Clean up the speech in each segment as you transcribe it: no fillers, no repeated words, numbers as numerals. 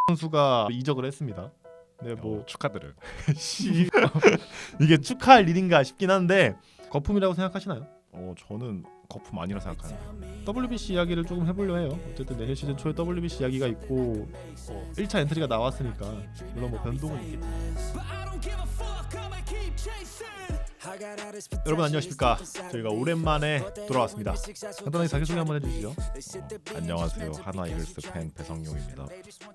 선수가 이적을 했습니다. 네, 뭐 축하드려요. 이게 축하할 일인가 싶긴 한데 거품이라고 생각하시나요? 저는 거품 아니라 생각하는. WBC 이야기를 조금 해보려 해요. 어쨌든 내년 시즌 초에 WBC 이야기가 있고 1차 엔트리가 나왔으니까 물론 뭐 변동은 있겠지. 여러분 안녕하십니까? 저희가 오랜만에 돌아왔습니다. 간단하게 자기소개 한번 해주시죠. 안녕하세요. 하나 이글스 팬 배성용입니다.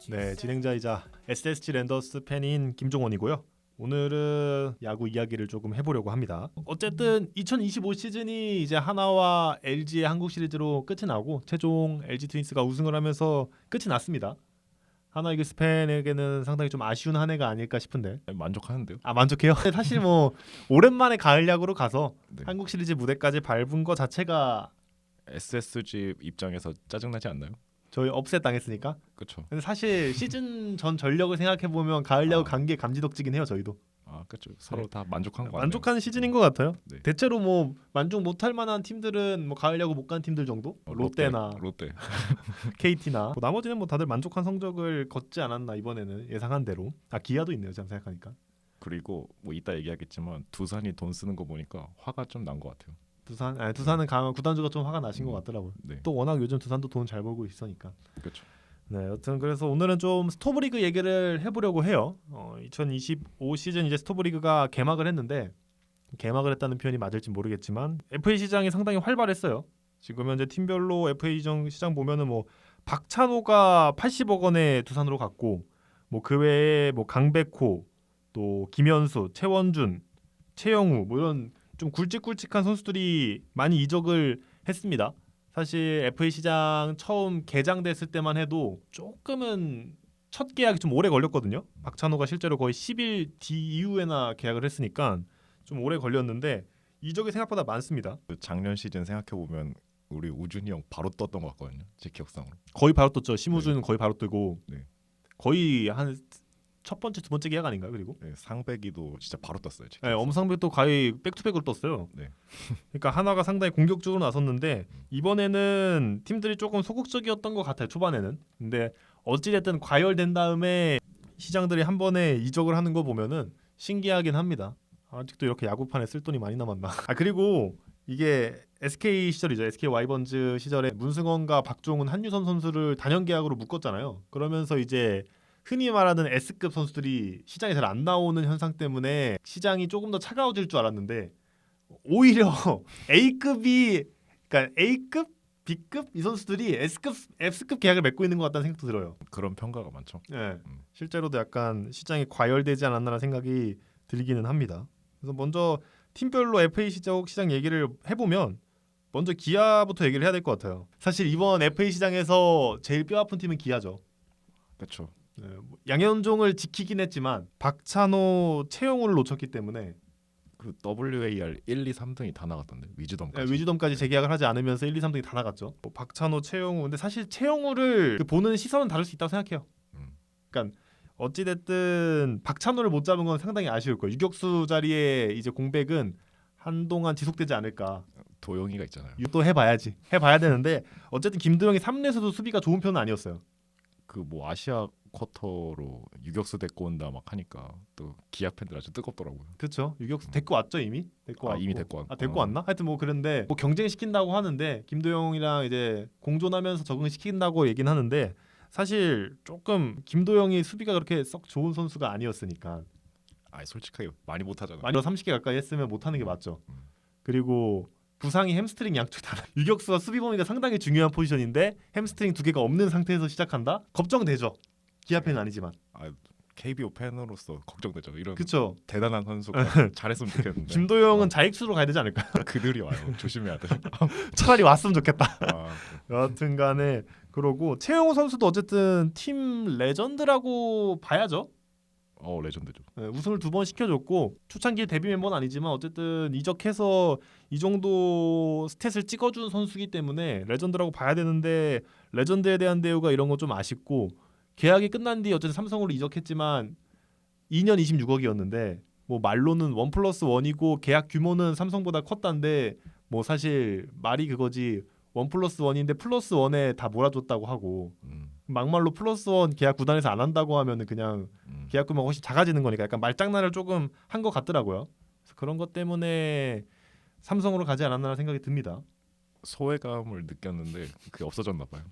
네, 진행자이자 SSG 랜더스 팬인 김종원이고요. 오늘은 야구 이야기를 조금 해보려고 합니다. 어쨌든 2025 시즌이 이제 하나와 LG의 한국 시리즈로 끝이 나고 최종 LG 트윈스가 우승을 하면서 끝이 났습니다. 하나 이글스 팬에게는 상당히 좀 아쉬운 한 해가 아닐까 싶은데. 만족하는데요? 만족해요? 사실 뭐 오랜만에 가을 야구로 가서 네. 한국 시리즈 무대까지 밟은 거 자체가 SSG 입장에서 짜증나지 않나요? 저희 업셋 당했으니까. 그렇죠. 근데 사실 시즌 전 전력을 생각해 보면 가을 야구 간 게 감지덕지긴 해요. 저희도. 그렇죠. 서로 다 만족한 거 같네요. 만족한 시즌인 것 같아요. 네. 대체로 뭐 만족 못할 만한 팀들은 뭐 가을 야구 못 간 팀들 정도. 롯데나 롯데. KT나 나머지는 뭐 다들 만족한 성적을 걷지 않았나 이번에는 예상한 대로. 기아도 있네요. 제가 생각하니까. 그리고 뭐 이따 얘기하겠지만 두산이 돈 쓰는 거 보니까 화가 좀 난 것 같아요. 두산은 강한 구단주가 좀 화가 나신 것 같더라고요. 네. 또 워낙 요즘 두산도 돈 잘 벌고 있으니까. 그렇죠. 네, 여튼 그래서 오늘은 좀 스토브리그 얘기를 해보려고 해요. 2025 시즌 이제 스토브리그가 개막을 했는데 개막을 했다는 표현이 맞을지 모르겠지만 FA 시장이 상당히 활발했어요. 지금 현재 팀별로 FA 시장 보면은 뭐 박찬호가 80억 원에 두산으로 갔고 뭐 그 외에 뭐 강백호, 또 김현수, 최원준, 최영우 뭐 이런 좀 굵직굵직한 선수들이 많이 이적을 했습니다. 사실 FA 시장 처음 개장됐을 때만 해도 조금은 첫 계약이 좀 오래 걸렸거든요. 박찬호가 실제로 거의 10일 뒤 이후에나 계약을 했으니까 좀 오래 걸렸는데 이적이 생각보다 많습니다. 작년 시즌 생각해 보면 우리 우준이 형 바로 떴던 것 같거든요. 제 기억상으로. 거의 바로 떴죠. 심우준은 네. 거의 바로 뜨고 네. 거의 한 첫 번째 두 번째 계약 아닌가요? 그리고 네, 상백이도 진짜 바로 떴어요. 네, 엄상백도 거의 백투백으로 떴어요. 네. 그러니까 하나가 상당히 공격적으로 나섰는데 이번에는 팀들이 조금 소극적이었던 것 같아요. 초반에는. 근데 어찌됐든 과열된 다음에 시장들이 한 번에 이적을 하는 거 보면은 신기하긴 합니다. 아직도 이렇게 야구판에 쓸 돈이 많이 남았나. 그리고 이게 SK 시절이죠. SK 와이번즈 시절에 문승원과 박종훈, 한유섬 선수를 단연 계약으로 묶었잖아요. 그러면서 이제 흔히 말하는 S급 선수들이 시장에 잘 안 나오는 현상 때문에 시장이 조금 더 차가워질 줄 알았는데 오히려 A급이 그러니까 A급, B급 이 선수들이 S급 계약을 맺고 있는 것 같다는 생각도 들어요. 그런 평가가 많죠. 네, 실제로도 약간 시장이 과열되지 않았나라는 생각이 들기는 합니다. 그래서 먼저 팀별로 FA 시장 얘기를 해보면 먼저 기아부터 얘기를 해야 될 것 같아요. 사실 이번 FA 시장에서 제일 뼈아픈 팀은 기아죠. 그렇죠. 네, 양현종을 지키긴 했지만 박찬호, 최영우를 놓쳤기 때문에 그 WAR 1, 2, 3등이 다 나갔던데 위즈덤까지. 위즈덤까지 재계약을 하지 않으면서 1, 2, 3등이 다 나갔죠. 박찬호, 최영우. 근데 사실 최영우를 보는 시선은 다를 수 있다고 생각해요. 그러니까 어찌됐든 박찬호를 못 잡은 건 상당히 아쉬울 거예요. 유격수 자리에 이제 공백은 한동안 지속되지 않을까. 도영이가 있잖아요. 또 해봐야 되는데 어쨌든 김도영이 3루에서도 수비가 좋은 편은 아니었어요. 그 뭐 아시아 쿼터로 유격수 데리고 온다 막 하니까 또 기아 팬들 아주 뜨겁더라고요. 그렇죠. 유격수 데리고 왔죠 이미. 이미 데리고 왔. 데리고 왔나? 하여튼 뭐 그런데 뭐 경쟁시킨다고 하는데 김도영이랑 이제 공존하면서 적응시킨다고 얘기는 하는데 사실 조금 김도영이 수비가 그렇게 썩 좋은 선수가 아니었으니까. 솔직하게 많이 못하잖아요. 많이 30개 가까이 했으면 못하는 게 맞죠. 그리고 부상이 햄스트링 양쪽 다. 유격수가 수비 범위가 상당히 중요한 포지션인데 햄스트링 2개가 없는 상태에서 시작한다? 걱정되죠. 기아 팬은 아니지만. KBO 팬으로서 걱정되죠. 이런 그렇죠. 대단한 선수가 잘했으면 좋겠는데. 김도영은 자익수로 가야 되지 않을까요? 그들이 와요. 조심해야 돼. 차라리 왔으면 좋겠다. 아, 여하튼간에 그러고 최영우 선수도 어쨌든 팀 레전드라고 봐야죠. 레전드죠. 네, 우승을 2번 시켜줬고 초창기 데뷔 멤버는 아니지만 어쨌든 이적해서 이 정도 스탯을 찍어준 선수이기 때문에 레전드라고 봐야 되는데 레전드에 대한 대우가 이런 거 좀 아쉽고 계약이 끝난 뒤 어쨌든 삼성으로 이적했지만 2년 26억이었는데 뭐 말로는 1+1이고 계약 규모는 삼성보다 컸다는데 뭐 사실 말이 그거지 1+1인데 +1에 다 몰아줬다고 하고 막말로 +1 계약 구단에서 안 한다고 하면은 그냥 계약 규모가 훨씬 작아지는 거니까 약간 말장난을 조금 한 것 같더라고요. 그래서 그런 것 때문에 삼성으로 가지 않았나 생각이 듭니다. 소외감을 느꼈는데 그게 없어졌나 봐요.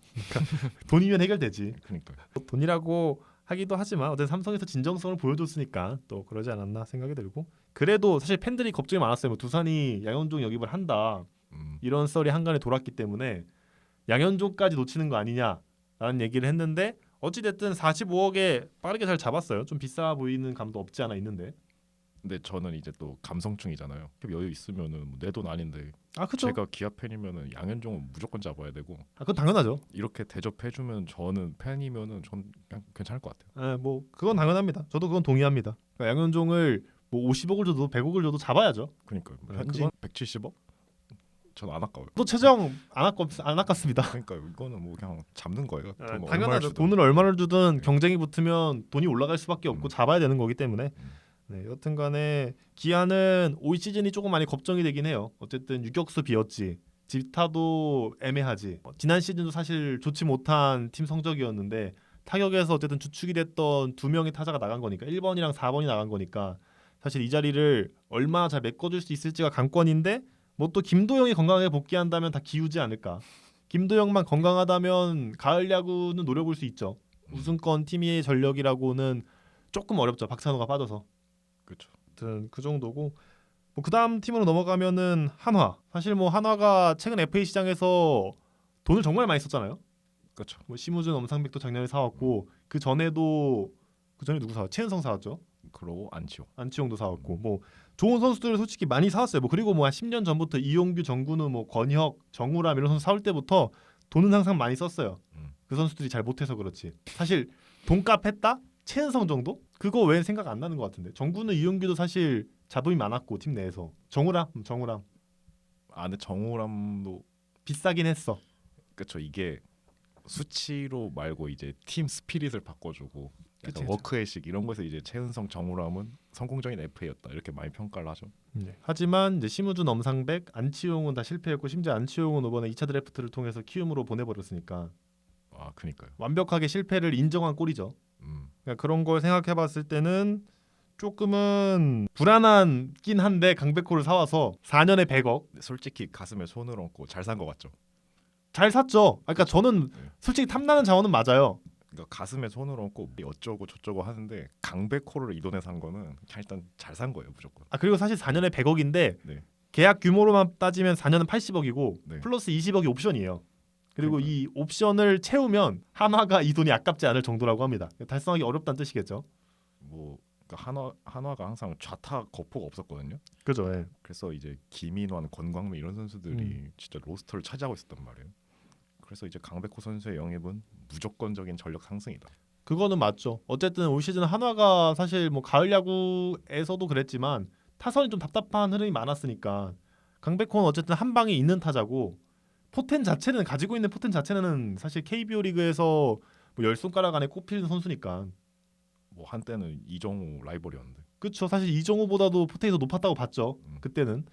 돈이면 해결되지. 그러니까 돈이라고 하기도 하지만 어쨌든 삼성에서 진정성을 보여줬으니까 또 그러지 않았나 생각이 들고 그래도 사실 팬들이 걱정이 많았어요. 뭐 두산이 양현종 영입을 한다 이런 썰이 한간에 돌았기 때문에 양현종까지 놓치는 거 아니냐라는 얘기를 했는데 어찌됐든 45억에 빠르게 잘 잡았어요. 좀 비싸 보이는 감도 없지 않아 있는데. 근데 저는 이제 또 감성충이잖아요. 여유 있으면은 내 돈 아닌데 아 그쵸. 제가 기아 팬이면은 양현종은 무조건 잡아야 되고 아 그건 당연하죠. 이렇게 대접해주면 저는 팬이면은 전 그냥 괜찮을 것 같아요. 예, 뭐 그건 당연합니다. 저도 그건 동의합니다. 그러니까 양현종을 뭐 50억을 줘도 100억을 줘도 잡아야죠. 그러니까 네, 현지 그건- 170억? 전 안 아까워요. 또 최정 안 아깝습니다. 그러니까 이거는 뭐 그냥 잡는 거예요. 돈 얼마를 당연하죠. 주든. 돈을 얼마를 주든 네. 경쟁이 붙으면 돈이 올라갈 수밖에 없고 잡아야 되는 거기 때문에 네, 여튼간에 기아는 올 시즌이 조금 많이 걱정이 되긴 해요. 어쨌든 유격수 비었지. 지타도 애매하지. 지난 시즌도 사실 좋지 못한 팀 성적이었는데 타격에서 어쨌든 주축이 됐던 두 명의 타자가 나간 거니까 1번이랑 4번이 나간 거니까 사실 이 자리를 얼마나 잘 메꿔줄 수 있을지가 관건인데 뭐 또 김도영이 건강하게 복귀한다면 다 기우지 않을까. 김도영만 건강하다면 가을 야구는 노려볼 수 있죠. 우승권 팀의 전력이라고는 조금 어렵죠. 박찬호가 빠져서. 그렇죠. 아무튼 그 정도고 뭐 그다음 팀으로 넘어가면은 한화. 사실 뭐 한화가 최근 FA 시장에서 돈을 정말 많이 썼잖아요. 그렇죠. 뭐 심우준, 엄상백도 작년에 사왔고 그 전에 누구 사왔? 최은성 사왔죠. 그러고 안치호. 안치홍도 사왔고 뭐 좋은 선수들을 솔직히 많이 사왔어요. 뭐 그리고 뭐 한 10년 전부터 이용규, 정근우, 뭐 권혁, 정우람 이런 선수 사올 때부터 돈은 항상 많이 썼어요. 그 선수들이 잘 못해서 그렇지. 사실 돈값 했다? 최은성 정도? 그거 외엔 생각 안 나는 것 같은데. 정근우, 이용규도 사실 잡음이 많았고 팀 내에서. 정우람. 아 근데 정우람도 비싸긴 했어. 그렇죠. 이게 수치로 말고 이제 팀 스피릿을 바꿔주고 그치, 약간 그치. 워크의식 이런 거에서 이제 최은성, 정우람은 성공적인 FA였다 이렇게 많이 평가를 하죠. 하지만 이제 심우준, 엄상백, 안치홍은 다 실패했고 심지어 안치홍은 이번에 2차 드래프트를 통해서 키움으로 보내버렸으니까 아 그니까요. 완벽하게 실패를 인정한 꼴이죠. 그러니까 그런 걸 생각해봤을 때는 조금은 불안한긴 한데 강백호를 사와서 4년에 100억 근데 솔직히 가슴에 손을 얹고 잘 산 것 같죠. 잘 샀죠. 그러니까 저는 네. 솔직히 탐나는 자원은 맞아요. 그러니까 가슴에 손을 얹고 어쩌고 저쩌고 하는데 강백호를 이돈해 산 거는 그냥 일단 잘 산 거예요 무조건. 아 그리고 사실 4년에 100억인데 네. 계약 규모로만 따지면 4년은 80억이고 네. 플러스 20억이 옵션이에요. 그리고 그러니까요. 이 옵션을 채우면 한화가 이 돈이 아깝지 않을 정도라고 합니다. 달성하기 어렵다는 뜻이겠죠. 뭐 그러니까 한화가 항상 좌타 거포가 없었거든요. 그죠. 예. 그래서 이제 김인환, 권광민 이런 선수들이 진짜 로스터를 차지하고 있었단 말이에요. 그래서 이제 강백호 선수의 영입은 무조건적인 전력 상승이다. 그거는 맞죠. 어쨌든 올 시즌 한화가 사실 뭐 가을 야구에서도 그랬지만 타선이 좀 답답한 흐름이 많았으니까 강백호는 어쨌든 한 방에 있는 타자고 포텐 자체는 가지고 있는 포텐 자체는 사실 KBO 리그에서 뭐 10손가락 안에 꼽히는 선수니까. 뭐 한때는 이정우 라이벌이었는데. 그렇죠. 사실 이정우보다도 포텐이 더 높았다고 봤죠. 그때는.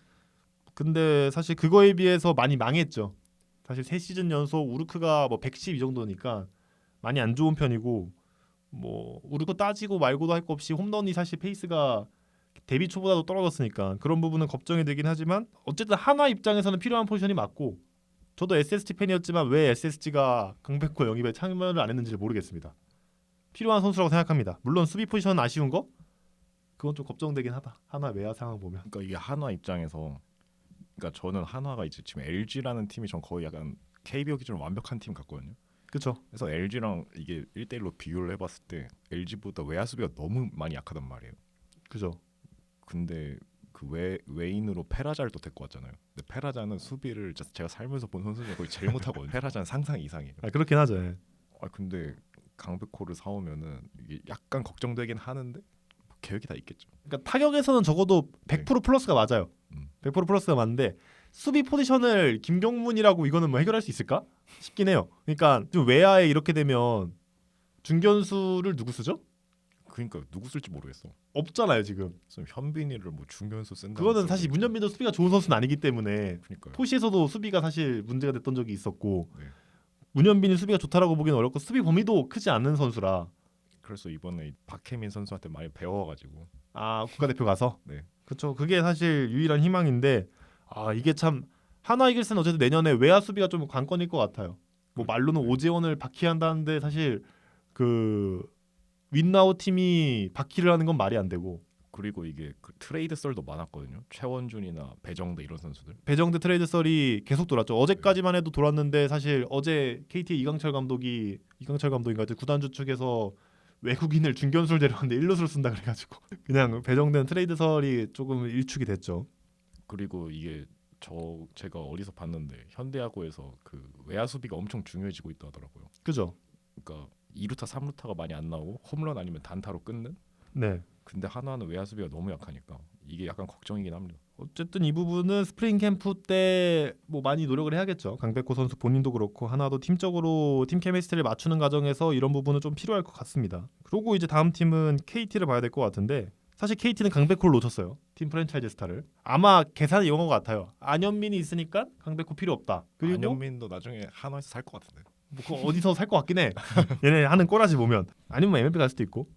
근데 사실 그거에 비해서 많이 망했죠. 사실 3시즌 연속 우르크가 뭐 110 이 정도니까 많이 안 좋은 편이고 뭐 우르크 따지고 말고도 할 거 없이 홈런이 사실 페이스가 데뷔 초보다도 떨어졌으니까 그런 부분은 걱정이 되긴 하지만 어쨌든 한화 입장에서는 필요한 포지션이 맞고 저도 SSG 팬이었지만 왜 SSG가 강백호 영입에 참여를 안 했는지 모르겠습니다. 필요한 선수라고 생각합니다. 물론 수비 포지션은 아쉬운 거? 그건 좀 걱정되긴 하다. 한화 외야 상황 보면. 그러니까 이게 한화 입장에서 그러니까 저는 한화가 이제 지금 LG라는 팀이 전 거의 약간 KBO 기준으로 완벽한 팀 같거든요. 그렇죠. 그래서 LG랑 이게 1대1로 비교를 해봤을 때 LG보다 외야 수비가 너무 많이 약하단 말이에요. 그죠. 근데 그 외인으로 페라자를 또 데리고 왔잖아요. 근데 페라자는 수비를 제가 살면서 본 선수 중에 거의 제일 못하거든요. 페라자는 상상 이상이에요. 아 그렇긴 하죠. 예. 근데 강백호를 사오면은 이게 약간 걱정되긴 하는데 뭐 계획이 다 있겠죠. 그러니까 타격에서는 적어도 100% 플러스가 맞아요. 100% 플러스가 맞는데 수비 포지션을 김경문이라고 이거는 뭐 해결할 수 있을까 싶긴 해요. 그러니까 좀 외야에 이렇게 되면 중견수를 누구 쓰죠? 그러니까 누구 쓸지 모르겠어. 없잖아요 지금. 그래서 현빈이를 뭐 중견수 쓴다. 그거는 사실 문현빈도 수비가 좋은 선수는 아니기 때문에 그러니까요. 토시에서도 수비가 사실 문제가 됐던 적이 있었고 네. 문현빈이 수비가 좋다라고 보기는 어렵고 수비 범위도 크지 않는 선수라. 그래서 이번에 박혜민 선수한테 많이 배워가지고 국가대표 가서. 네. 그렇죠. 그게 사실 유일한 희망인데 이게 참 하나 이글스는 어쨌든 내년에 외야 수비가 좀 관건일 것 같아요. 뭐 말로는 오재원을 바퀴한다는데 사실 그 윈나우 팀이 바퀴를 하는 건 말이 안 되고. 그리고 이게 그 트레이드 썰도 많았거든요. 최원준이나 배정대 이런 선수들. 배정대 트레이드 썰이 계속 돌았죠. 어제까지만 해도 돌았는데 사실 어제 KT 이강철 감독인가 구단주 측에서 외국인을 중견수를 데려왔는데 일루수를 쓴다 그래가지고 그냥 배정된 트레이드 설이 조금 일축이 됐죠. 그리고 이게 제가 어디서 봤는데 현대야구에서 그 외야 수비가 엄청 중요해지고 있다 하더라고요. 그죠? 그러니까 2루타 3루타가 많이 안 나오고 홈런 아니면 단타로 끊는. 네. 근데 하나는 외야 수비가 너무 약하니까 이게 약간 걱정이긴 합니다. 어쨌든 이 부분은 스프링 캠프 때 뭐 많이 노력을 해야겠죠. 강백호 선수 본인도 그렇고 하나도 팀적으로 팀 케미스트리를 맞추는 과정에서 이런 부분은 좀 필요할 것 같습니다. 그리고 이제 다음 팀은 KT를 봐야 될 것 같은데 사실 KT는 강백호를 놓쳤어요. 팀 프랜차이즈 스타를. 아마 계산을 이용한 것 같아요. 안현민이 있으니까 강백호 필요 없다. 그리고 안현민도 나중에 한화에서 살 것 같은데. 뭐 그거 어디서 살 것 같긴 해. 얘네 하는 꼬라지 보면. 아니면 MLB 갈 수도 있고.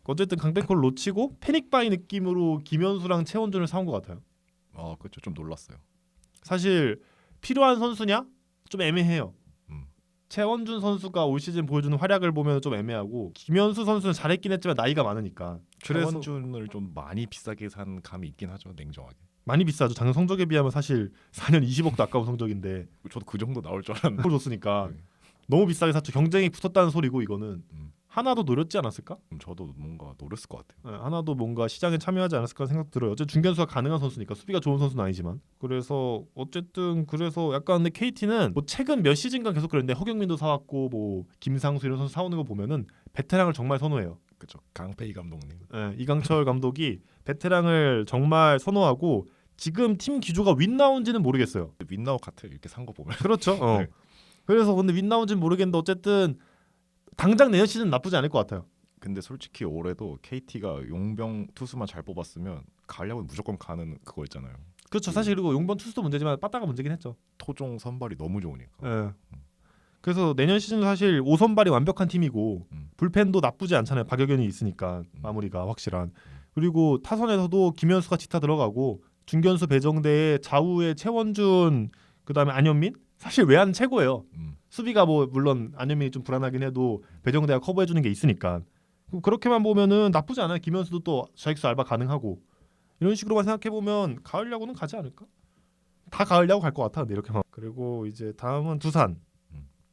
어쨌든 강백호를 놓치고 패닉바이 느낌으로 김현수랑 최원준을 사온 것 같아요. 그렇죠. 좀 놀랐어요. 사실 필요한 선수냐? 좀 애매해요. 음. 최원준 선수가 올 시즌 보여주는 활약을 보면 좀 애매하고 김현수 선수는 잘했긴 했지만 나이가 많으니까. 그래서 최원준을 좀 많이 비싸게 산 감이 있긴 하죠. 냉정하게. 많이 비싸죠. 작년 성적에 비하면 사실 4년 20억도 아까운 성적인데 저도 그 정도 나올 줄 알았는데. 그걸 줬으니까 네. 너무 비싸게 샀죠. 경쟁이 붙었다는 소리고 이거는 하나도 노렸지 않았을까? 저도 뭔가 노렸을 것 같아요. 네, 하나도 뭔가 시장에 참여하지 않았을까 생각 들어요. 어쨌든 중견수가 가능한 선수니까 수비가 좋은 선수는 아니지만 그래서 어쨌든 그래서 약간 근데 KT는 뭐 최근 몇 시즌간 계속 그랬는데 허경민도 사왔고 뭐 김상수 이런 선수 사오는 거 보면은 베테랑을 정말 선호해요. 그렇죠. 강페이 감독님. 네, 이강철 감독이 베테랑을 정말 선호하고 지금 팀 기조가 윈나온지는 모르겠어요. 윈나우 같아요. 이렇게 산 거 보면. 그렇죠. 네. 그래서 근데 윈나온지는 모르겠는데 어쨌든 당장 내년 시즌 나쁘지 않을 것 같아요. 근데 솔직히 올해도 KT가 용병 투수만 잘 뽑았으면 가을 야구는 무조건 가는 그거 있잖아요. 그렇죠. 사실 그리고 용번 투수도 문제지만 빠따가 문제긴 했죠. 토종 선발이 너무 좋으니까. 예. 그래서 내년 시즌 사실 5선발이 완벽한 팀이고 불펜도 나쁘지 않잖아요. 박여견이 있으니까 마무리가 확실한. 그리고 타선에서도 김현수가 지타 들어가고 중견수 배정대에 좌우에 최원준 그다음에 안현민 사실 외야는 최고예요. 수비가 뭐 물론 안현민이 좀 불안하긴 해도 배정대가 커버해주는 게 있으니까 그렇게만 보면은 나쁘지 않아요. 김현수도 또 좌익수 알바 가능하고 이런 식으로만 생각해 보면 가을 야구는 가지 않을까? 다 가을 야구 갈 것 같아. 근데 이렇게만. 그리고 이제 다음은 두산.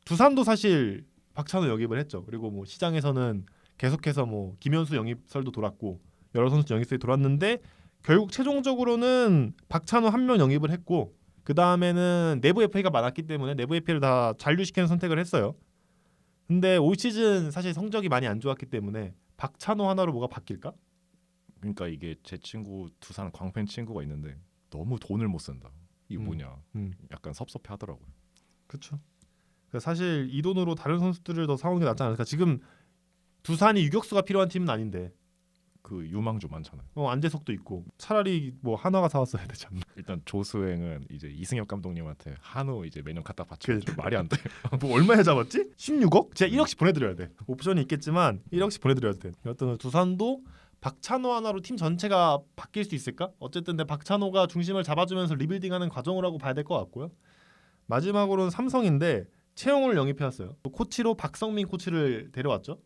두산도 사실 박찬호 영입을 했죠. 그리고 뭐 시장에서는 계속해서 뭐 김현수 영입설도 돌았고 여러 선수 영입설이 돌았는데 결국 최종적으로는 박찬호 한 명 영입을 했고 그 다음에는 내부 FA가 많았기 때문에 내부 FA를 다 잔류시키는 선택을 했어요. 근데 올 시즌 사실 성적이 많이 안 좋았기 때문에 박찬호 하나로 뭐가 바뀔까? 그러니까 이게 제 친구 두산 광팬 친구가 있는데 너무 돈을 못 쓴다. 이게 뭐냐? 약간 섭섭해하더라고요. 그렇죠. 사실 이 돈으로 다른 선수들을 더 사오는 게 낫지 않을까? 지금 두산이 유격수가 필요한 팀은 아닌데 그 유망주 많잖아요. 안재석도 있고 차라리 뭐 한화가 사왔어야 되지 않나? 일단 조수행은 이제 이승엽 감독님한테 한우 이제 매년 갖다 바치고 말이 안 돼. 뭐 얼마에 잡았지? 16억? 제가 1억씩 보내드려야 돼. 옵션이 있겠지만 1억씩 보내드려야 돼. 여튼 두산도 박찬호 하나로 팀 전체가 바뀔 수 있을까? 어쨌든 내 박찬호가 중심을 잡아주면서 리빌딩하는 과정이라고 봐야 될 것 같고요. 마지막으로는 삼성인데 최용우를 영입해왔어요. 코치로 박성민 코치를 데려왔죠.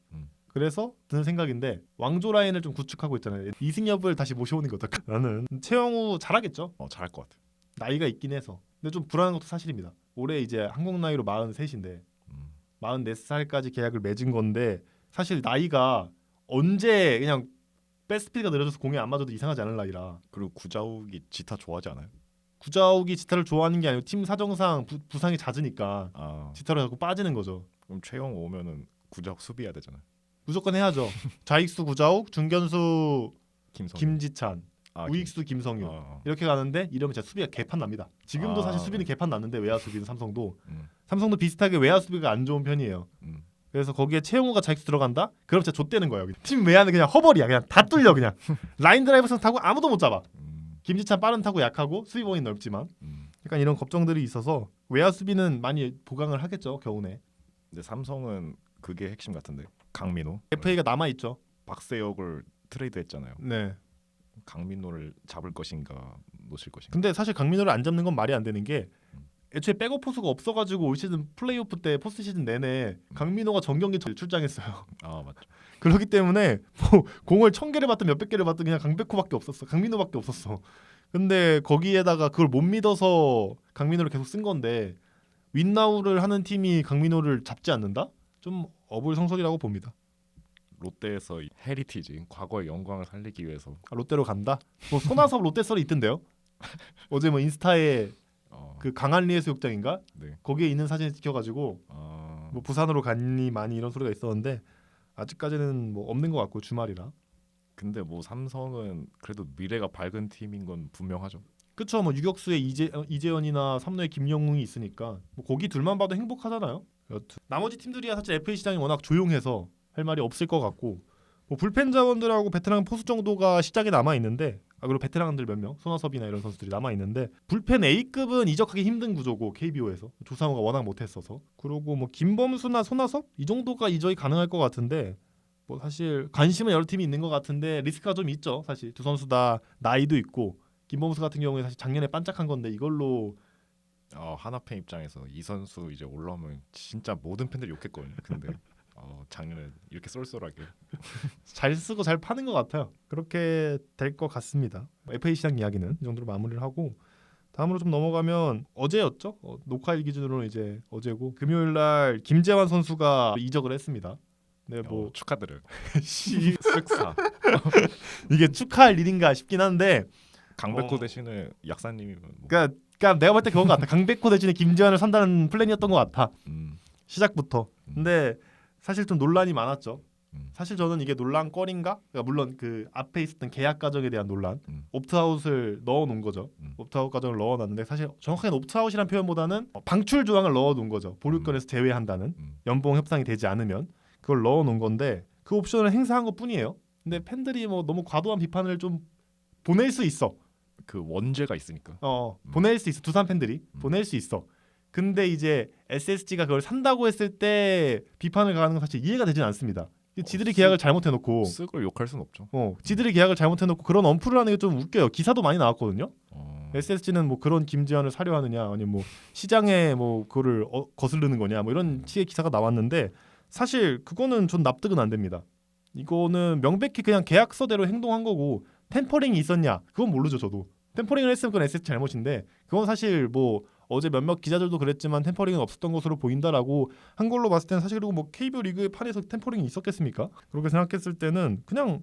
그래서 드는 생각인데 왕조 라인을 좀 구축하고 있잖아요. 이승엽을 다시 모셔오는 게 어떨까? 나는 최영우 잘하겠죠. 잘할 것 같아. 나이가 있긴 해서. 근데 좀 불안한 것도 사실입니다. 올해 이제 한국 나이로 43인데 44살까지 계약을 맺은 건데 사실 나이가 언제 그냥 백스피드가 느려져서 공에 안 맞아도 이상하지 않을 나이라. 그리고 구자욱이 지타 좋아하지 않아요? 구자욱이 지타를 좋아하는 게 아니고 팀 사정상 부상이 잦으니까 지타로 자꾸 빠지는 거죠. 그럼 최영우 오면은 구자욱 수비해야 되잖아요. 무조건 해야죠. 좌익수 구자욱, 중견수 김지찬, 우익수 김성윤 이렇게 가는데 이러면 진짜 수비가 개판 납니다. 지금도 사실 수비는 개판 났는데 외야 수비는 삼성도 비슷하게 외야 수비가 안 좋은 편이에요. 그래서 거기에 최용우가 좌익수 들어간다? 그럼 진짜 좆되는 거예요. 팀 외야는 그냥 허벌이야. 그냥 다 뚫려 그냥. 라인 드라이브선 타고 아무도 못 잡아. 김지찬 빠른 타고 약하고 수비 범위 넓지만 약간 이런 걱정들이 있어서 외야 수비는 많이 보강을 하겠죠 겨우내. 근데 삼성은 그게 핵심 같은데 강민호 FA가 남아 있죠. 박세혁을 트레이드했잖아요. 네. 강민호를 잡을 것인가 놓칠 것인가. 근데 사실 강민호를 안 잡는 건 말이 안 되는 게 애초에 백업 포수가 없어가지고 올 시즌 플레이오프 때 포스트 시즌 내내 강민호가 전경기 출장했어요. 아 맞죠. 그렇기 때문에 뭐 공을 1000개를 받든 몇백 개를 받든 그냥 강백호밖에 없었어. 강민호밖에 없었어. 근데 거기에다가 그걸 못 믿어서 강민호를 계속 쓴 건데 윈나우를 하는 팀이 강민호를 잡지 않는다? 좀 어불성설이라고 봅니다. 롯데에서 이 헤리티지 과거의 영광을 살리기 위해서 아, 롯데로 간다? 뭐 손아섭 롯데 썰이 있던데요. 어제 뭐 인스타에 그 강한리 해수욕장인가? 네. 거기에 있는 사진을 찍혀가지고 뭐 부산으로 갔니 많이 이런 소리가 있었는데 아직까지는 뭐 없는 것 같고 주말이라. 근데 뭐 삼성은 그래도 미래가 밝은 팀인 건 분명하죠. 그쵸. 뭐 유격수에 이재현이나 삼루에 김영웅이 있으니까 뭐 거기 둘만 봐도 행복하잖아요. 여튼 나머지 팀들이야 사실 FA 시장이 워낙 조용해서 할 말이 없을 것 같고 뭐 불펜 자원들하고 베테랑 포수 정도가 시작에 남아 있는데 그리고 베테랑들 몇 명 손아섭이나 이런 선수들이 남아 있는데 불펜 A급은 이적하기 힘든 구조고 KBO에서 조상우가 워낙 못했어서 그리고 뭐 김범수나 손아섭 이 정도가 이적이 가능할 것 같은데 뭐 사실 관심은 여러 팀이 있는 것 같은데 리스크가 좀 있죠. 사실 두 선수 다 나이도 있고 김범수 같은 경우에 사실 작년에 반짝한 건데 이걸로 하나팬 입장에서 이 선수 이제 올라오면 진짜 모든 팬들이 욕했거든요. 근데 작년에 이렇게 쏠쏠하게 잘 쓰고 잘 파는 것 같아요. 그렇게 될 것 같습니다. FA 시장 이야기는 이 정도로 마무리를 하고 다음으로 좀 넘어가면 어제였죠. 녹화일 기준으로 이제 어제고 금요일 날 김재환 선수가 이적을 했습니다. 네, 뭐 축하드려요. 씨, 쓱사 이게 축하할 일인가 싶긴 한데 강백호 대신에 약사님이면 뭐. 그러니까 내가 볼 때 그건 것 같아. 강백호 대신에 김재환을 산다는 플랜이었던 것 같아. 시작부터. 근데 사실 좀 논란이 많았죠. 사실 저는 이게 논란거리인가? 그러니까 물론 그 앞에 있었던 계약 과정에 대한 논란, 옵트아웃을 넣어놓은 거죠. 옵트아웃 과정을 넣어놨는데 사실 정확하게 옵트아웃이란 표현보다는 방출 조항을 넣어놓은 거죠. 보류권에서 제외한다는 연봉 협상이 되지 않으면 그걸 넣어놓은 건데 그 옵션을 행사한 것뿐이에요. 근데 팬들이 뭐 너무 과도한 비판을 좀 보낼 수 있어. 그 원죄가 있으니까. 보낼 수 있어. 두산 팬들이 보낼 수 있어. 근데 이제 SSG가 그걸 산다고 했을 때 비판을 가하는 건 사실 이해가 되진 않습니다. 지들이 계약을 잘못해놓고 쓱을 욕할 순 없죠. 지들이 계약을 잘못해놓고 그런 언플을 하는 게 좀 웃겨요. 기사도 많이 나왔거든요. SSG는 뭐 그런 김재환을 사려 하느냐 아니면 뭐 시장에 뭐 그거를 거스르는 거냐 뭐 이런 식의 기사가 나왔는데 사실 그거는 전 납득은 안 됩니다. 이거는 명백히 그냥 계약서대로 행동한 거고 템퍼링이 있었냐 그건 모르죠. 저도 템퍼링을 했으면 그건 SSG 잘못인데 그건 사실 뭐 어제 몇몇 기자들도 그랬지만 템퍼링은 없었던 것으로 보인다라고 한 걸로 봤을 때는 사실 그리고 뭐 KBO 리그의 판에서 템퍼링이 있었겠습니까? 그렇게 생각했을 때는 그냥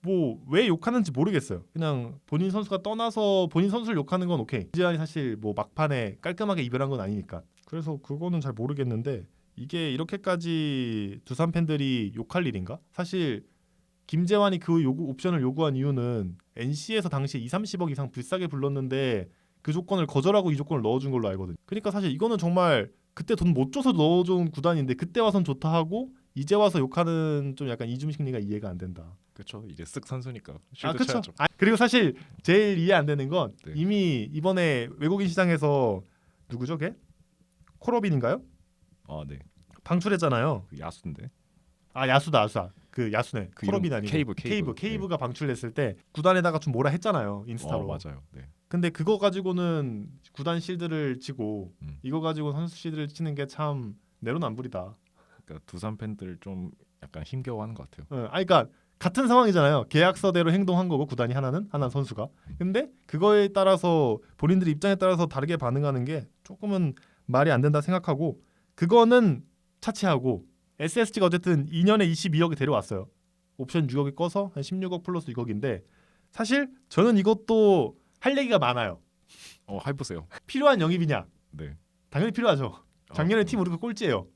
뭐 왜 욕하는지 모르겠어요. 그냥 본인 선수가 떠나서 본인 선수를 욕하는 건 오케이. 이재환이 사실 뭐 막판에 깔끔하게 이별한 건 아니니까. 그래서 그거는 잘 모르겠는데 이게 이렇게까지 두산 팬들이 욕할 일인가? 사실 김재환이 그 옵션을 요구한 이유는 NC에서 당시에 2-30억 이상 비싸게 불렀는데 그 조건을 거절하고 이 조건을 넣어준 걸로 알거든요. 그러니까 사실 이거는 정말 그때 돈 못 줘서 넣어준 구단인데 그때 와선 좋다 하고 이제 와서 욕하는 좀 약간 이중 심리가 이해가 안 된다. 그렇죠. 이제 쓱 선수니까. 그렇죠. 그리고 사실 제일 이해 안 되는 건 네. 이미 이번에 외국인 시장에서 누구죠, 걔? 코로빈인가요? 네. 방출했잖아요. 그 야수인데. 야수다. 그 야수네. 그 코로빈 아니고 케이브가 방출했을 때 구단에다가 좀 뭐라 했잖아요. 인스타로. 맞아요. 네. 근데 그거 가지고는 구단 실드를 치고 이거 가지고 선수 실드를 치는 게 참 내로남불이다. 그러니까 두산 팬들 좀 약간 힘겨워하는 것 같아요. 그러니까 같은 상황이잖아요. 계약서대로 행동한 거고 구단이 하나는 선수가. 근데 그거에 따라서 본인들 입장에 따라서 다르게 반응하는 게 조금은 말이 안 된다 생각하고 그거는 차치하고 SSG가 어쨌든 2년에 22억이 데려왔어요. 옵션 6억이 꺼서 한 16억 플러스 6억인데 사실 저는 이것도 할 얘기가 많아요. 해보세요. 필요한 영입이냐? 네. 당연히 필요하죠. 작년에 팀 우리가 꼴찌예요.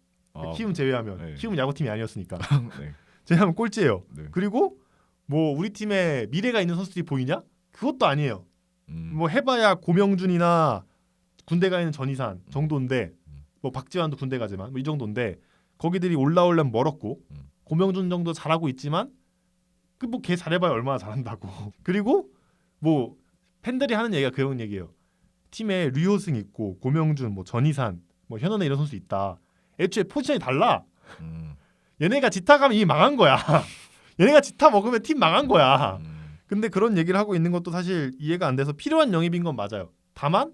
키움 제외하면. 네. 키움은 야구팀이 아니었으니까. 네. 제외하면 꼴찌예요. 네. 그리고 뭐 우리 팀에 미래가 있는 선수들이 보이냐? 그것도 아니에요. 뭐 해봐야 고명준이나 군대 가 있는 전희산 정도인데 뭐 박지환도 군대 가지만 뭐 이 정도인데 거기들이 올라오려면 멀었고 고명준 정도 잘하고 있지만 그 뭐 걔 잘해봐야 얼마나 잘한다고. 그리고 뭐 팬들이 하는 얘기가 그런 얘기예요. 팀에 류효승 있고 고명준, 뭐 전희산, 뭐 현원에 이런 선수 있다. 애초에 포지션이 달라. 얘네가 지타 가면 이미 망한 거야. 얘네가 지타 먹으면 팀 망한 거야. 근데 그런 얘기를 하고 있는 것도 사실 이해가 안 돼서 필요한 영입인 건 맞아요. 다만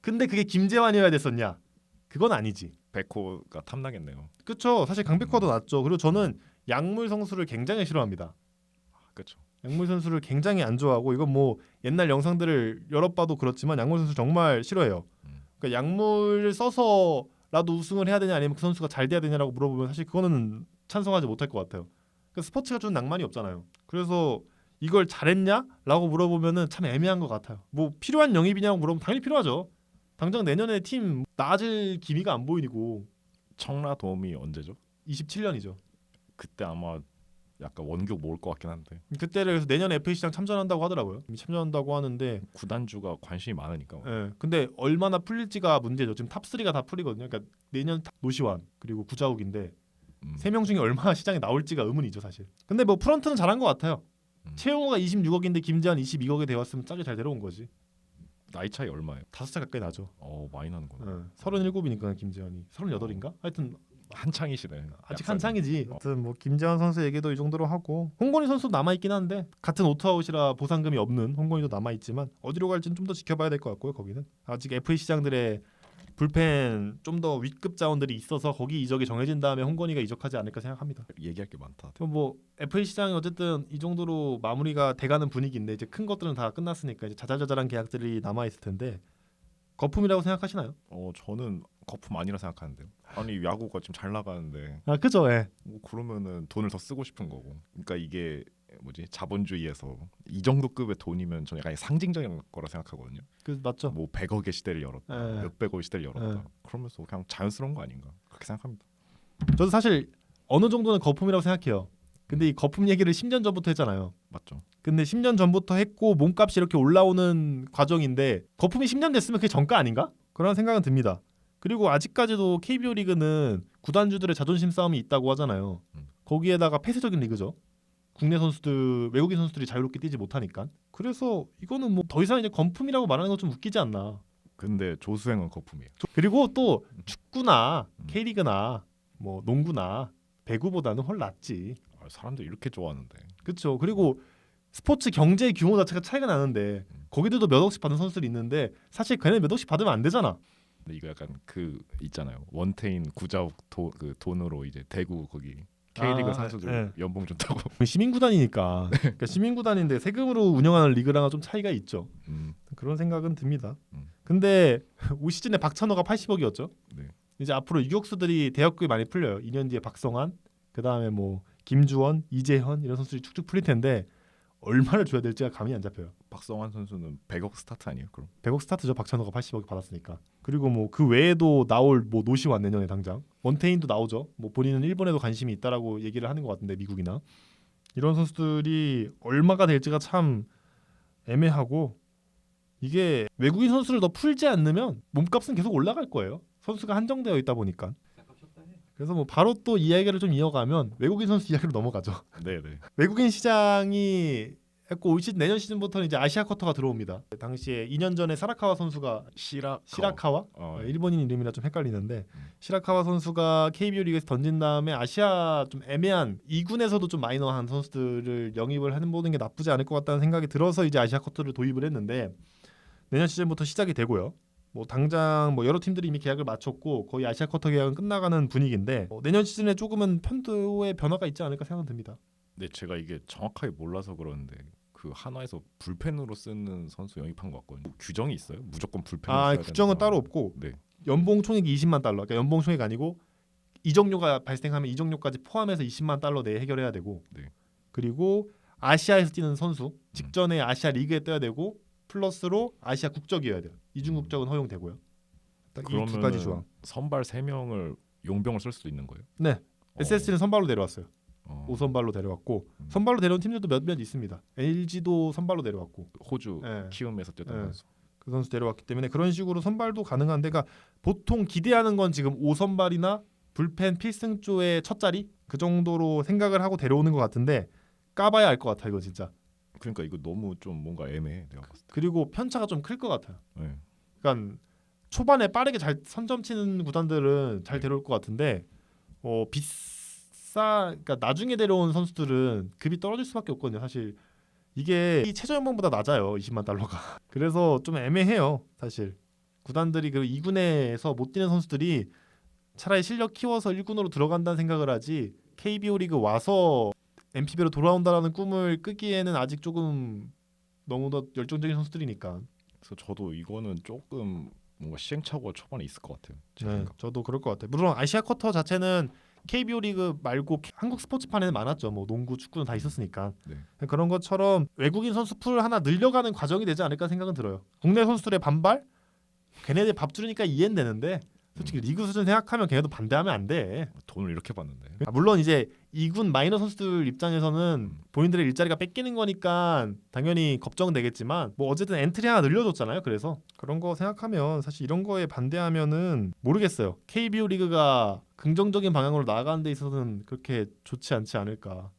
근데 그게 김재환이어야 됐었냐? 그건 아니지. 백호가 탐나겠네요. 그렇죠. 사실 강백호가 더 낫죠. 그리고 저는 양물 선수를 굉장히 싫어합니다. 그렇죠. 양물 선수를 굉장히 안 좋아하고 이건 뭐 옛날 영상들을 여러 봐도 그렇지만 양물 선수 정말 싫어해요. 그러니까 양물 써서라도 우승을 해야 되냐 아니면 그 선수가 잘 돼야 되냐라고 물어보면 사실 그거는 찬성하지 못할 것 같아요. 그러니까 스포츠가 주는 낭만이 없잖아요. 그래서 이걸 잘했냐라고 물어보면은 참 애매한 것 같아요. 뭐 필요한 영입이냐고 물어보면 당연히 필요하죠. 당장 내년에 팀 나아질 기미가 안 보이고. 청라돔이 언제죠? 27년이죠. 그때 아마 약간 원격 모을 것 같긴 한데 그때를 그래서 내년 FA 시장 참전한다고 하더라고요. 이미 참전한다고 하는데 구단주가 관심이 많으니까. 예. 근데 얼마나 풀릴지가 문제죠. 지금 탑3가 다 풀리거든요. 그러니까 내년 노시환 그리고 구자욱인데 세 명 중에 얼마나 시장에 나올지가 의문이죠, 사실. 근데 뭐 프런트는 잘한 것 같아요. 최용호가 26억인데 김재환 22억에 되었으면 짜게 잘 데려온 거지. 나이 차이 얼마예요? 5살 가까이 나죠. 많이 나는구나. 37이니까 김재환이 38인가? 하여튼 한창이시네. 아직 약간. 한창이지. 하여튼 뭐 김재환 선수 얘기도 이 정도로 하고 홍건희 선수 남아 있긴 한데 같은 오투아웃이라 보상금이 없는 홍건희도 남아 있지만 어디로 갈지는 좀 더 지켜봐야 될 것 같고요. 거기는 아직 FA 시장들의 불펜 좀 더 윗급 자원들이 있어서 거기 이적이 정해진 다음에 홍건희가 이적하지 않을까 생각합니다. 얘기할 게 많다. 뭐 FA 시장이 어쨌든 이 정도로 마무리가 돼가는 분위기인데 이제 큰 것들은 다 끝났으니까 이제 자잘자잘한 계약들이 남아 있을 텐데 거품이라고 생각하시나요? 저는 거품 아니라 생각하는데요. 아니 야구가 지금 잘 나가는데 아 그죠, 예. 뭐 그러면은 돈을 더 쓰고 싶은 거고. 그러니까 이게 뭐지 자본주의에서 이 정도 급의 돈이면 저는 약간 상징적인 거라 생각하거든요. 그 맞죠. 뭐 100억의 시대를 열었다, 예. 몇백억의 시대를 열었다. 그러면서 그냥 자연스러운 거 아닌가 그렇게 생각합니다. 저도 사실 어느 정도는 거품이라고 생각해요. 근데 이 거품 얘기를 10년 전부터 했잖아요. 맞죠? 근데 10년 전부터 했고 몸값이 이렇게 올라오는 과정인데 거품이 10년 됐으면 그게 정가 아닌가? 그런 생각은 듭니다. 그리고 아직까지도 KBO 리그는 구단주들의 자존심 싸움이 있다고 하잖아요. 거기에다가 폐쇄적인 리그죠. 국내 선수들, 외국인 선수들이 자유롭게 뛰지 못하니까. 그래서 이거는 뭐 더 이상 이제 거품이라고 말하는 건 좀 웃기지 않나. 근데 조수행은 거품이에요. 그리고 또 축구나 K리그나 뭐 농구나 배구보다는 훨 낫지. 사람들이 이렇게 좋아하는데. 그렇죠. 그리고 스포츠 경제 규모 자체가 차이가 나는데 거기들도 몇 억씩 받는 선수들이 있는데 사실 걔네 몇 억씩 받으면 안 되잖아. 근데 이거 약간 그 있잖아요. 원태인 구자욱 그 돈으로 이제 대구 거기 K리그 선수들 연봉 준다고. 시민구단이니까. 그러니까 시민구단인데 세금으로 운영하는 리그랑은 좀 차이가 있죠. 그런 생각은 듭니다. 근데 올 시즌에 박찬호가 80억이었죠. 네. 이제 앞으로 유격수들이 대역급이 많이 풀려요. 2년 뒤에 박성환, 그다음에 뭐 김주원, 이재현 이런 선수들이 축축 풀릴 텐데 얼마를 줘야 될지가 감이 안 잡혀요. 박성환 선수는 100억 스타트 아니에요? 그럼 100억 스타트죠. 박찬호가 80억 받았으니까. 그리고 뭐 그 외에도 나올 뭐 노시환 내년에 당장 원태인도 나오죠. 뭐 본인은 일본에도 관심이 있다라고 얘기를 하는 것 같은데 미국이나 이런 선수들이 얼마가 될지가 참 애매하고 이게 외국인 선수를 더 풀지 않으면 몸값은 계속 올라갈 거예요. 선수가 한정되어 있다 보니까. 그래서 뭐 바로 또 이야기를 좀 이어가면 외국인 선수 이야기로 넘어가죠. 네네. 외국인 시장이 했고 올 시즌 내년 시즌부터는 이제 아시아 쿼터가 들어옵니다. 당시에 2년 전에 사라카와 선수가 시라카와 일본인 이름이라 좀 헷갈리는데 시라카와 선수가 KBO 리그에서 던진 다음에 아시아 좀 애매한 2군에서도 좀 마이너한 선수들을 영입을 하는 보는 게 나쁘지 않을 것 같다는 생각이 들어서 이제 아시아 쿼터를 도입을 했는데 내년 시즌부터 시작이 되고요. 뭐 당장 뭐 여러 팀들이 이미 계약을 마쳤고 거의 아시아 쿼터 계약은 끝나가는 분위기인데 내년 시즌에 조금은 편도의 변화가 있지 않을까 생각은 듭니다. 네, 제가 이게 정확하게 몰라서 그러는데 그 한화에서 불펜으로 쓰는 선수 영입한 것 같거든요. 뭐 규정이 있어요? 무조건 불펜으로 써야 되는 규정은 따로 없고 네. 연봉 총액이 20만 달러. 그러니까 연봉 총액 아니고 이적료가 발생하면 이적료까지 포함해서 20만 달러 내에 해결해야 되고 네. 그리고 아시아에서 뛰는 선수 직전에 아시아 리그에 떠야 되고 플러스로 아시아 국적이어야 돼요. 이중 국적은 허용되고요. 이 두 가지 조항. 선발 3명을 용병을 쓸 수도 있는 거예요? 네. SSG는 선발로 데려왔어요. 5선발로 데려왔고 선발로 데려온 팀들도 몇몇 있습니다. LG도 선발로 데려왔고 호주 키움에서 뛰었던 선수. 그 선수 데려왔기 때문에 그런 식으로 선발도 가능한데 그러니까 보통 기대하는 건 지금 5선발이나 불펜 필승조의 첫 자리 그 정도로 생각을 하고 데려오는 것 같은데 까봐야 알 것 같아 이거 진짜. 그러니까 이거 너무 좀 뭔가 애매해 내가 봤을 때. 그리고 편차가 좀 클 것 같아요. 네. 그러니까 초반에 빠르게 잘 선점 치는 구단들은 잘 데려올 것 같은데 그러니까 나중에 데려온 선수들은 급이 떨어질 수밖에 없거든요. 사실 이게 이 최저 연봉보다 낮아요. 20만 달러가. 그래서 좀 애매해요. 사실 구단들이 그 2군에서 못 뛰는 선수들이 차라리 실력 키워서 1군으로 들어간다는 생각을 하지 KBO 리그 와서 MPB로 돌아온다라는 꿈을 꾸기에는 아직 조금 너무 더 열정적인 선수들이니까. 그래서 저도 이거는 조금 뭔가 시행착오가 초반에 있을 것 같아요. 제 네, 생각. 저도 그럴 것 같아요. 물론 아시아 쿼터 자체는 KBO 리그 말고 한국 스포츠판에는 많았죠. 뭐 농구, 축구는 다 있었으니까. 네. 그런 것처럼 외국인 선수 풀 하나 늘려가는 과정이 되지 않을까 생각은 들어요. 국내 선수들의 반발? 걔네들 밥 주니까 이해는 되는데 솔직히 리그 수준 생각하면 걔네도 반대하면 안 돼. 돈을 이렇게 받는데. 물론 이제 2군 마이너 선수들 입장에서는 본인들의 일자리가 뺏기는 거니까 당연히 걱정되겠지만 뭐 어쨌든 엔트리 하나 늘려줬잖아요. 그래서 그런 거 생각하면 사실 이런 거에 반대하면은 모르겠어요. KBO 리그가 긍정적인 방향으로 나아가는 데 있어서는 그렇게 좋지 않지 않을까.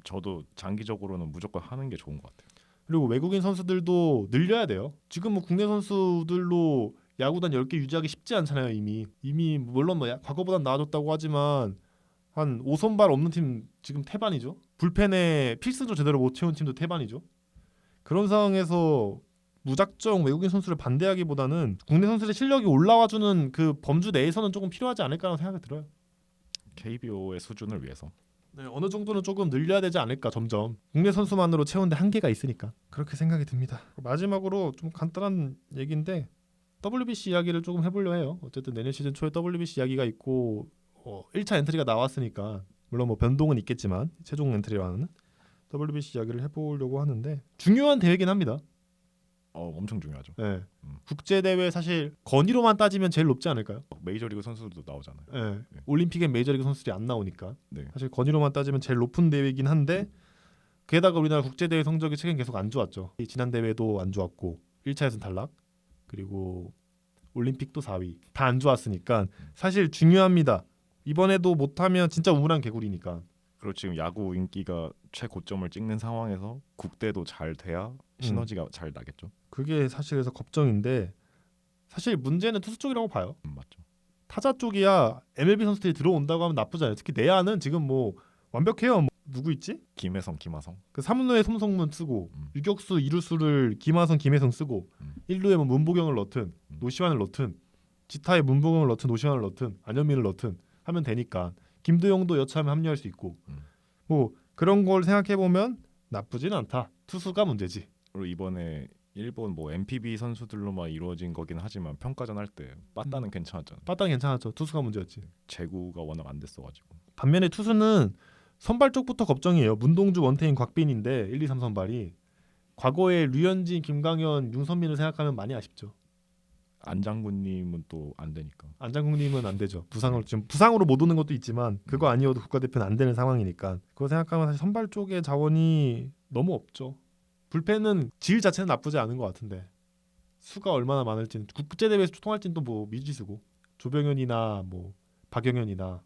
저도 장기적으로는 무조건 하는 게 좋은 것 같아요. 그리고 외국인 선수들도 늘려야 돼요. 지금 뭐 국내 선수들로 야구단 10개 유지하기 쉽지 않잖아요. 이미 물론 뭐 과거보단 나아졌다고 하지만 한 5선발 없는 팀 지금 태반이죠. 불펜에 필승조 제대로 못 채운 팀도 태반이죠. 그런 상황에서 무작정 외국인 선수를 반대하기보다는 국내 선수들의 실력이 올라와주는 그 범주 내에서는 조금 필요하지 않을까라는 생각이 들어요. KBO의 수준을 위해서. 네, 어느 정도는 조금 늘려야 되지 않을까 점점. 국내 선수만으로 채우는데 한계가 있으니까 그렇게 생각이 듭니다. 마지막으로 좀 간단한 얘기인데 WBC 이야기를 조금 해보려 해요. 어쨌든 내년 시즌 초에 WBC 이야기가 있고 1차 엔트리가 나왔으니까 물론 뭐 변동은 있겠지만 최종 엔트리와는 WBC 이야기를 해보려고 하는데 중요한 대회긴 합니다. 엄청 중요하죠. 네. 국제 대회 사실 건의로만 따지면 제일 높지 않을까요? 메이저리그 선수들도 나오잖아요. 네. 네. 올림픽엔 메이저리그 선수들이 안 나오니까 네. 사실 건의로만 따지면 제일 높은 대회이긴 한데 게다가 우리나라 국제 대회 성적이 최근 계속 안 좋았죠. 지난 대회도 안 좋았고 1차에서는 탈락 그리고 올림픽도 4위 다 안 좋았으니까 사실 중요합니다. 이번에도 못하면 진짜 우물안 개구리니까. 그리고 지금 야구 인기가 최고점을 찍는 상황에서 국대도 잘 돼야 시너지가 잘 나겠죠. 그게 사실 그래서 걱정인데 사실 문제는 투수 쪽이라고 봐요. 맞죠. 타자 쪽이야 MLB 선수들이 들어온다고 하면 나쁘지 않아요. 특히 내야는 지금 뭐 완벽해요. 뭐 누구 있지? 김하성. 그 3루에 손성문 쓰고 유격수 2루수를 김하성 쓰고 1루에 뭐 문보경을 넣든 노시환을 넣든 지타에 문보경을 넣든 노시환을 넣든 안현민을 넣든 하면 되니까 김도영도 여차하면 합류할 수 있고 뭐 그런 걸 생각해 보면 나쁘진 않다. 투수가 문제지. 그리고 이번에 일본 뭐 MPB 선수들로만 이루어진 거긴 하지만 평가전 할 때 빠따는 괜찮았잖아요. 빠따는 괜찮았죠. 투수가 문제였지. 제구가 워낙 안 됐어가지고. 반면에 투수는 선발 쪽부터 걱정이에요. 문동주, 원태인, 곽빈인데 1, 2, 3 선발이 과거에 류현진, 김강현, 윤선민을 생각하면 많이 아쉽죠. 안장군님은 또 안 되니까. 안장국님은 안 되죠. 부상으로 못 오는 것도 있지만 그거 아니어도 국가대표는 안 되는 상황이니까 그거 생각하면 사실 선발 쪽의 자원이 너무 없죠. 불펜은 질 자체는 나쁘지 않은 것 같은데 수가 얼마나 많을지는 국제대회에서 통할지는 또 뭐 미지수고 조병현이나 뭐 박영현이나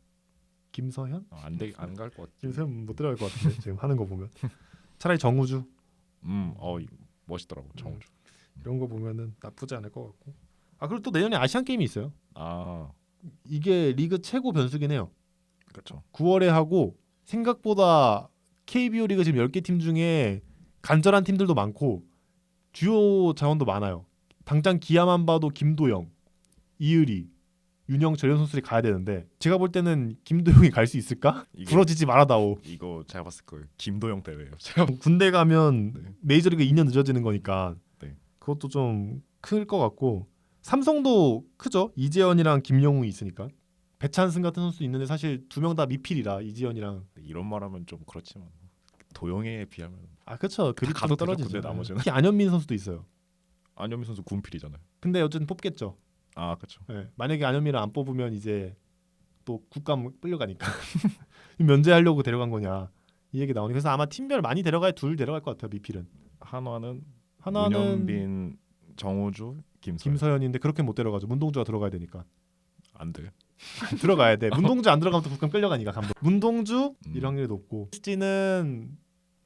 김서현? 안갈 것 같아. 김서현 못 들어갈 것 같은데 지금 하는 거 보면 차라리 정우주 멋있더라고 정우주. 이런 거 보면은 나쁘지 않을 것 같고 그리고 또 내년에 아시안 게임이 있어요. 이게 리그 최고 변수긴 해요. 그렇죠. 9월에 하고 생각보다 KBO 리그 지금 10개 팀 중에 간절한 팀들도 많고 주요 자원도 많아요. 당장 기아만 봐도 김도영, 이의리, 윤영철 이런 선수들이 가야 되는데 제가 볼 때는 김도영이 갈 수 있을까? 부러지지 말아다오. 이거 제가 봤을 거예요. 김도영 대회예요. 군대 가면 네. 메이저리그 2년 늦어지는 거니까 네. 그것도 좀 클 것 같고 삼성도 크죠. 이재현이랑 김영웅이 있으니까 배찬승 같은 선수 있는데 사실 두 명 다 미필이라 이재현이랑 이런 말하면 좀 그렇지만 도영애에 비하면 그렇죠. 급이 가도 좀 떨어지죠. 되죠, 나머지는. 특히 안현민 선수도 있어요. 안현민 선수 군필이잖아요. 근데 어쨌든 뽑겠죠. 그렇죠. 네. 만약에 안현민을 안 뽑으면 이제 또 국감 끌려가니까 면제하려고 데려간 거냐 이 얘기 나오니 그래서 아마 팀별 많이 둘 데려갈 것 같아요. 미필은 하나는 문현빈, 정우주, 김서현인데 그렇게 못 데려가죠. 문동주가 들어가야 되니까. 안 돼. 들어가야 돼. 문동주 안 들어가면 또 국감 끌려가니까 감독. 문동주 이런 확률이 높고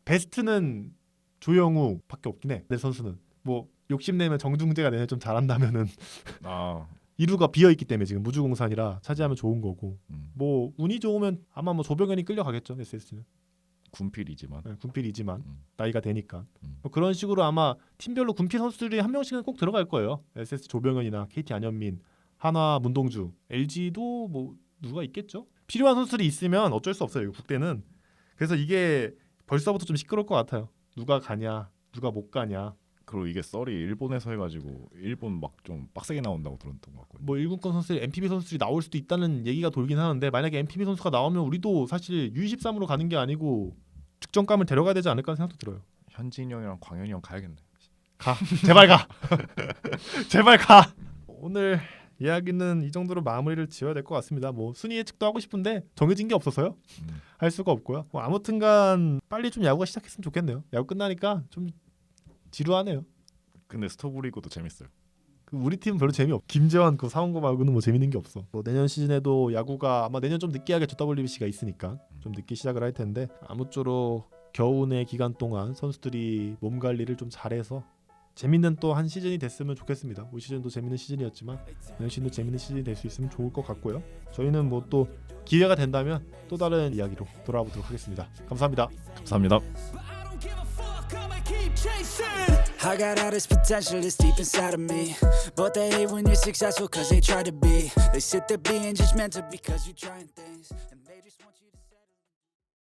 베스트는 조영우밖에 없긴 해. 내 선수는 뭐 욕심내면 정중재가 내년 좀 잘한다면은 아, 2루가 비어 있기 때문에 지금 무주공산이라 차지하면 좋은 거고 뭐 운이 좋으면 아마 조병현이 끌려가겠죠. SS는 군필이지만 군필이지만 음. 나이가 되니까 음. 그런 식으로 아마 팀별로 군필 선수들이 한 명씩은 꼭 들어갈 거예요. SS 조병현이나 KT 안현민, 한화 문동주, LG도 뭐 누가 있겠죠. 필요한 선수들이 있으면 어쩔 수 없어요. 국대는. 그래서 이게 벌써부터 좀 시끄러울 것 같아요. 누가 가냐, 누가 못 가냐. 그리고 이게 썰이 일본에서 해가지고 일본 막 좀 빡세게 나온다고 들었던 것 같거든요. 뭐 일군권 선수들, MPB 선수들이 나올 수도 있다는 얘기가 돌긴 하는데 만약에 MPB 선수가 나오면 우리도 사실 U23으로 가는 게 아니고 득점감을 데려가야 되지 않을까 하는 생각도 들어요. 현진이 형이랑 광현이 형 가야겠네. 가, 제발 가, 제발 가. 오늘 이야기는 이 정도로 마무리를 지어야 될 것 같습니다. 뭐 순위 예측도 하고 싶은데 정해진 게 없어서요. 할 수가 없고요. 뭐 아무튼간 빨리 좀 야구가 시작했으면 좋겠네요. 야구 끝나니까 좀 지루하네요. 근데 스토브리그도 재밌어요. 우리 팀 별로 재미없. 김재환 그 사원고 말고는 뭐 재밌는 게 없어. 뭐 내년 시즌에도 야구가 아마 내년 좀 늦게 하게 WBC가 있으니까 좀 늦게 시작을 할 텐데 아무쪼록 겨우내 기간 동안 선수들이 몸 관리를 좀 잘해서 재밌는 또 한 시즌이 됐으면 좋겠습니다. 올 시즌도 재밌는 시즌이었지만 내년 시즌도 재밌는 시즌이 될 수 있으면 좋을 것 같고요. 저희는 뭐 또 기회가 된다면 또 다른 이야기로 돌아오도록 하겠습니다. 감사합니다. 감사합니다. I got all this potential that's deep inside of me, but they hate when you're successful cause they try to be. They sit there being judgmental because you're trying things, and they just want you